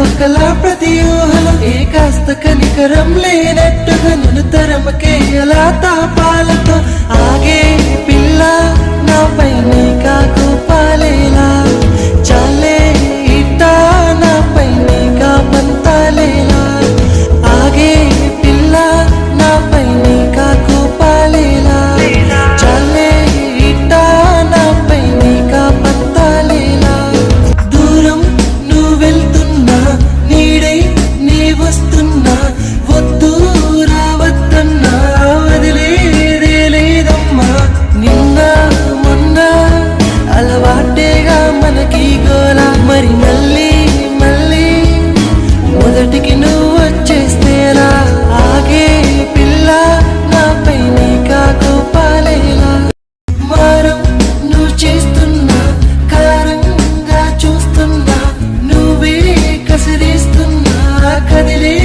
ఒకలా ప్రతి ఊహలో ఏ కాస్త కనికరం లేనట్టుగా నన్ను తరమకే ఎలా తాపాలతో ఆగే పిల్ల నాపై నీకా కోపాలేలా చాలే ఇట్టా నాపై నీకా పంతాలేలా ఆగే పిల్ల నాపై నీకా కోపాలేలా చాలే ఇట్టా నాపై నీకా పంతాలేలా దూరం నువ్వు వెళ్తున్నా నీడై నీ వస్తున్నా వద్దు రావద్దన్నా వదిలేదే లేదమ్మా నిన్న మొన్న అలవాటేగా మనకి గోలా మరి మళ్ళీ మళ్ళీ మొదటికి నువ్వు వచ్చేస్తేలా ఆగే పిల్ల నాపై నీకా కోపాలేలా మారం నువ్వు చేస్తున్నా కారంగా చూస్తున్నా నువ్వే కసిరిస్తున్నా కదిలే